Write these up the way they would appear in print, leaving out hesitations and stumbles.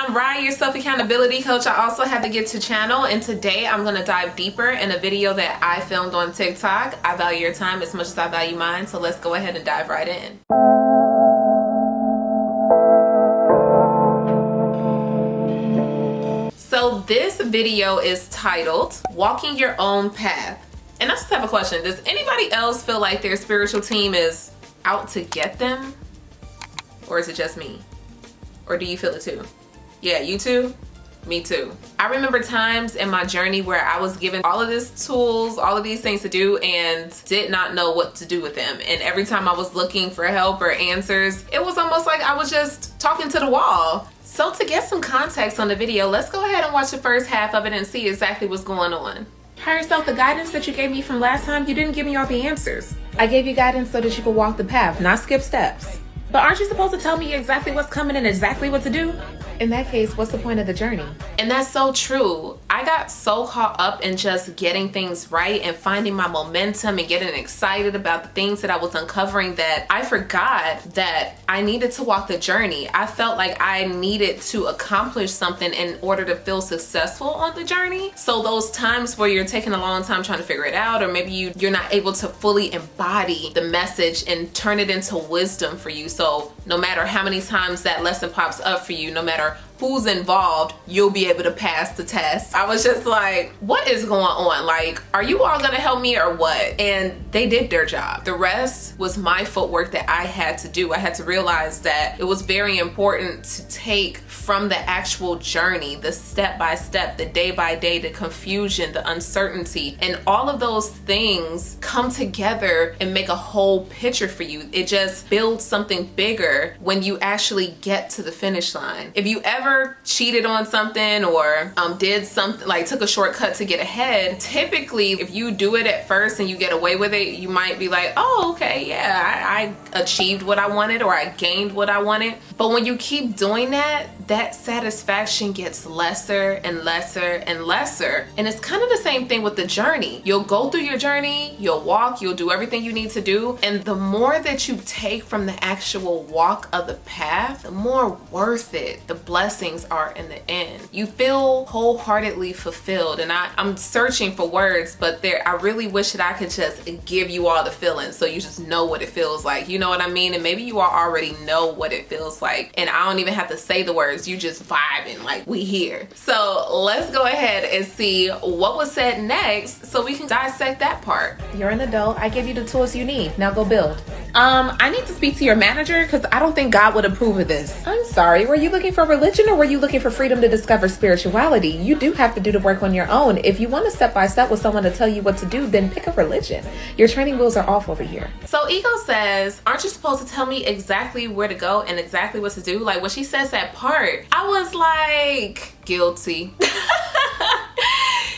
I'm Rah, your self-accountability coach. I also have the Get to channel, and today I'm going to dive deeper in a video that I filmed on TikTok. I value your time as much as I value mine, so let's go ahead and dive right in. So this video is titled Walking Your Own Path. And I just have a question. Does anybody else feel like their spiritual team is out to get them? Or is it just me? Or do you feel it too? Yeah, you too? Me too. I remember times in my journey where I was given all of these tools, all of these things to do, and did not know what to do with them. And every time I was looking for help or answers, it was almost like I was just talking to the wall. So to get some context on the video, let's go ahead and watch the first half of it and see exactly what's going on. Higher self, the guidance that you gave me from last time, you didn't give me all the answers. I gave you guidance so that you could walk the path, not skip steps. But aren't you supposed to tell me exactly what's coming and exactly what to do? In that case, what's the point of the journey? And that's so true. I got so caught up in just getting things right and finding my momentum and getting excited about the things that I was uncovering that I forgot that I needed to walk the journey. I felt like I needed to accomplish something in order to feel successful on the journey. So those times where you're taking a long time trying to figure it out, or maybe you're not able to fully embody the message and turn it into wisdom for you. So no matter how many times that lesson pops up for you, no matter who's involved, you'll be able to pass the test. I was just like, what is going on? Like, are you all gonna help me or what? And they did their job. The rest was my footwork that I had to do. I had to realize that it was very important to take from the actual journey, the step by step, the day by day, the confusion, the uncertainty, and all of those things come together and make a whole picture for you. It just builds something bigger when you actually get to the finish line. If you ever cheated on something or did something like took a shortcut to get ahead, typically if you do it at first and you get away with it, you might be like, oh, okay, yeah, I achieved what I wanted or I gained what I wanted. But when you keep doing that, that satisfaction gets lesser and lesser and lesser. And it's kind of the same thing with the journey. You'll go through your journey, you'll walk, you'll do everything you need to do. And the more that you take from the actual walk of the path, the more worth it the blessings are in the end. You feel wholeheartedly fulfilled. And I'm searching for words, but I really wish that I could just give you all the feelings so you just know what it feels like. You know what I mean? And maybe you all already know what it feels like. And I don't even have to say the words. You just vibing like we here. So let's go ahead and see what was said next so we can dissect that part. You're an adult. I give you the tools you need. Now go build. I need to speak to your manager because I don't think God would approve of this. I'm sorry. Were you looking for religion or were you looking for freedom to discover spirituality? You do have to do the work on your own. If you want to step by step with someone to tell you what to do, then pick a religion. Your training wheels are off over here. So Ego says, aren't you supposed to tell me exactly where to go and exactly what to do? Like when she says that part, I was like, guilty.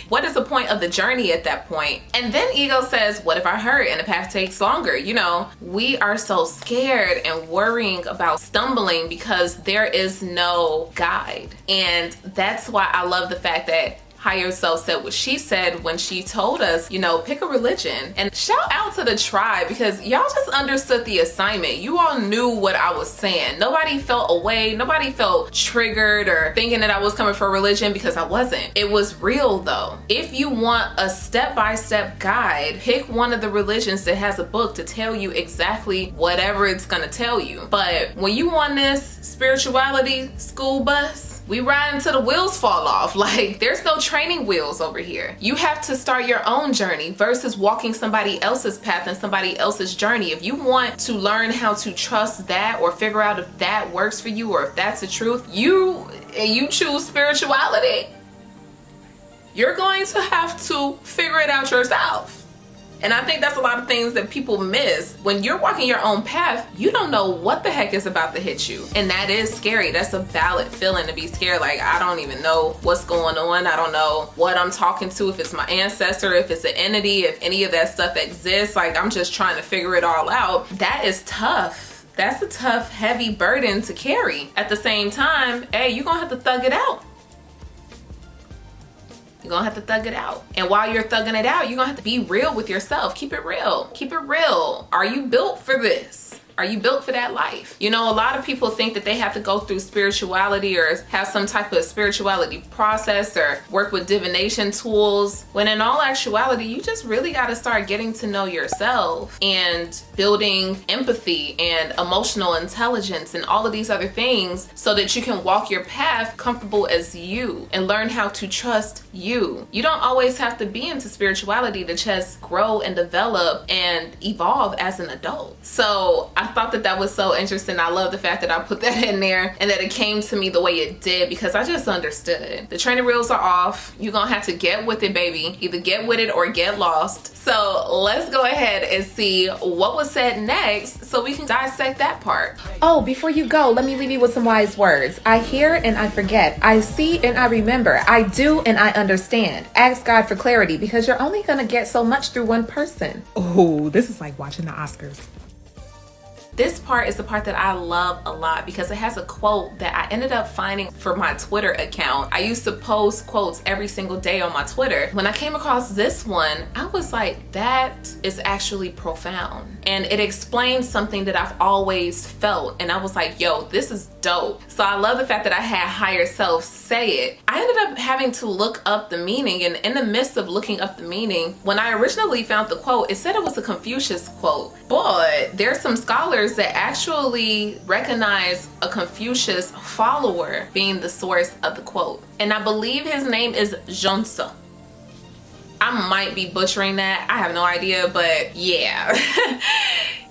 What is the point of the journey at that point? And then Ego says, what if I hurt and the path takes longer? You know, we are so scared and worrying about stumbling because there is no guide. And that's why I love the fact that Higher Self said what she said when she told us, you know, pick a religion. And shout out to the tribe because y'all just understood the assignment. You all knew what I was saying. Nobody felt away. Nobody felt triggered or thinking that I was coming for religion because I wasn't. It was real though. If you want a step-by-step guide, pick one of the religions that has a book to tell you exactly whatever it's gonna tell you. But when you on this spirituality school bus, we ride until the wheels fall off. Like there's no training wheels over here. You have to start your own journey versus walking somebody else's path and somebody else's journey. If you want to learn how to trust that or figure out if that works for you or if that's the truth, you choose spirituality, you're going to have to figure it out yourself. And I think that's a lot of things that people miss. When you're walking your own path, you don't know what the heck is about to hit you. And that is scary. That's a valid feeling to be scared. Like, I don't even know what's going on. I don't know what I'm talking to, if it's my ancestor, if it's an entity, if any of that stuff exists. Like, I'm just trying to figure it all out. That is tough. That's a tough, heavy burden to carry. At the same time, hey, you're gonna have to thug it out. You're gonna have to thug it out. And while you're thugging it out, you're gonna have to be real with yourself. Keep it real. Keep it real. Are you built for this? Are you built for that life? You know, a lot of people think that they have to go through spirituality or have some type of spirituality process or work with divination tools, when in all actuality, you just really got to start getting to know yourself and building empathy and emotional intelligence and all of these other things so that you can walk your path comfortable as you and learn how to trust you. You don't always have to be into spirituality to just grow and develop and evolve as an adult. So I thought that was so interesting. I love the fact that I put that in there and that it came to me the way it did, because I just understood. The training wheels are off. You're gonna have to get with it, baby. Either get with it or get lost. So let's go ahead and see what was said next so we can dissect that part. Oh, before you go, let me leave you with some wise words. I hear and I forget. I see and I remember. I do and I understand. Ask God for clarity, because you're only gonna get so much through one person. Oh, this is like watching the Oscars. This part is the part that I love a lot because it has a quote that I ended up finding for my Twitter account. I used to post quotes every single day on my Twitter. When I came across this one, I was like, that is actually profound. And it explains something that I've always felt. And I was like, yo, this is dope. So I love the fact that I had higher self say it. I ended up having to look up the meaning. And in the midst of looking up the meaning, when I originally found the quote, it said it was a Confucius quote. But there's some scholars that actually recognize a Confucius follower being the source of the quote. And I believe his name is Zhuangzi. I might be butchering that. I have no idea, but yeah.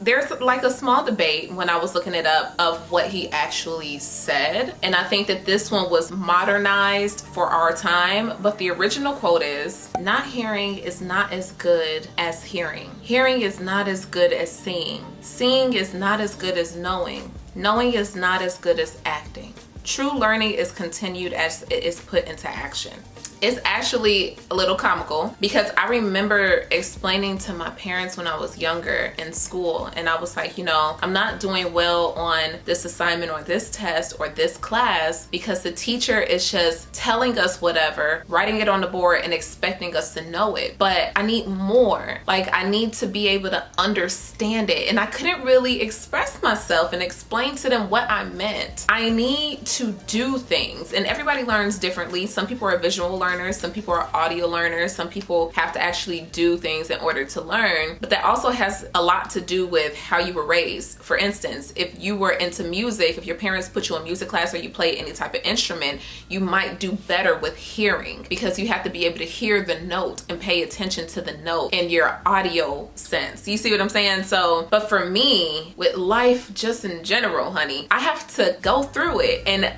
There's like a small debate when I was looking it up of what he actually said. And I think that this one was modernized for our time. But the original quote is, not hearing is not as good as hearing. Hearing is not as good as seeing. Seeing is not as good as knowing. Knowing is not as good as acting. True learning is continued as it is put into action. It's actually a little comical because I remember explaining to my parents when I was younger in school, and I was like, you know, I'm not doing well on this assignment or this test or this class because the teacher is just telling us whatever, writing it on the board and expecting us to know it. But I need more. Like, I need to be able to understand it. And I couldn't really express myself and explain to them what I meant. I need to do things, and everybody learns differently. Some people are visual learners. Some people are audio learners. Some people have to actually do things in order to learn. But that also has a lot to do with how you were raised. For instance, if you were into music, if your parents put you in music class or you play any type of instrument, you might do better with hearing because you have to be able to hear the note and pay attention to the note in your audio sense. You see what I'm saying? So, but for me, with life just in general, honey, I have to go through it. And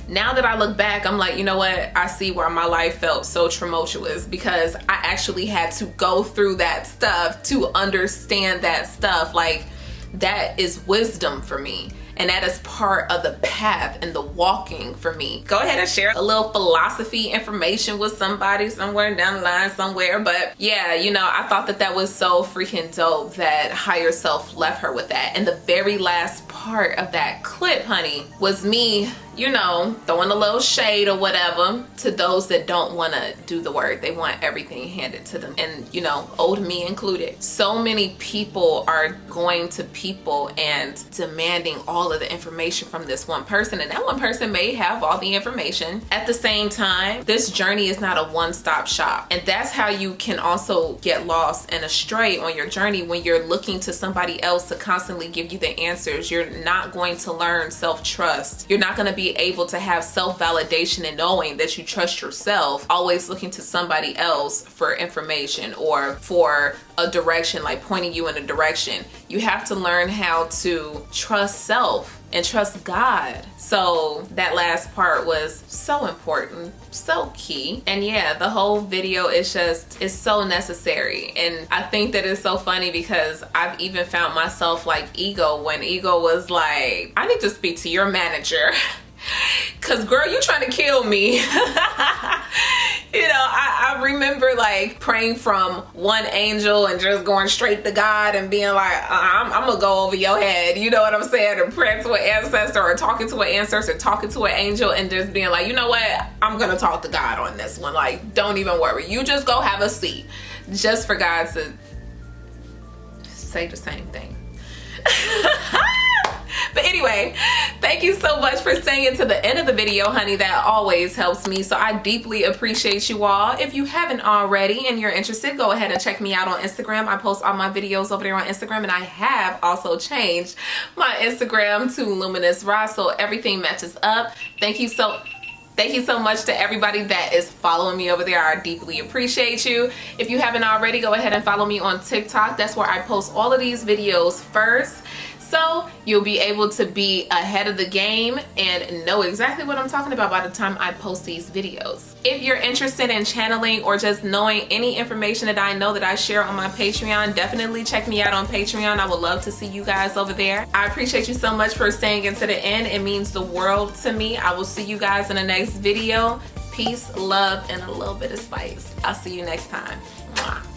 now that I look back, I'm like, you know what? I see why my life felt so tumultuous, because I actually had to go through that stuff to understand that stuff. Like, that is wisdom for me. And that is part of the path and the walking for me. Go ahead and share a little philosophy information with somebody somewhere down the line somewhere. But yeah, you know, I thought that that was so freaking dope that higher self left her with that. And the very last part of that clip, honey, was me, you know, throwing a little shade or whatever to those that don't want to do the work. They want everything handed to them. And, you know, old me included. So many people are going to people and demanding all of the information from this one person. And that one person may have all the information. At the same time, this journey is not a one-stop shop. And that's how you can also get lost and astray on your journey when you're looking to somebody else to constantly give you the answers. You're not going to learn self-trust. You're not going to be able to have self-validation and knowing that you trust yourself, always looking to somebody else for information or for a direction, like pointing you in a direction. You have to learn how to trust self and trust God. So that last part was so important, so key. And yeah, the whole video is just, it's so necessary. And I think that it's so funny because I've even found myself like Ego, when Ego was like, I need to speak to your manager. Cause girl, you trying to kill me. You know, I remember like praying from one angel and just going straight to God and being like, I'm gonna go over your head. You know what I'm saying? Or praying to an ancestor or talking to an ancestor, talking to an angel and just being like, you know what? I'm gonna talk to God on this one. Like, don't even worry. You just go have a seat. Just for God to say the same thing. But anyway, thank you so much for staying to the end of the video, honey. That always helps me, so I deeply appreciate you all. If you haven't already and you're interested, go ahead and check me out on Instagram. I post all my videos over there on Instagram, and I have also changed my Instagram to Luminous Ra, so everything matches up. Thank you so much to everybody that is following me over there. I deeply appreciate you. If you haven't already, go ahead and follow me on TikTok. That's where I post all of these videos first, so you'll be able to be ahead of the game and know exactly what I'm talking about by the time I post these videos. If you're interested in channeling or just knowing any information that I know that I share on my Patreon, definitely check me out on Patreon. I would love to see you guys over there. I appreciate you so much for staying into the end. It means the world to me. I will see you guys in the next video. Peace, love, and a little bit of spice. I'll see you next time. Mwah.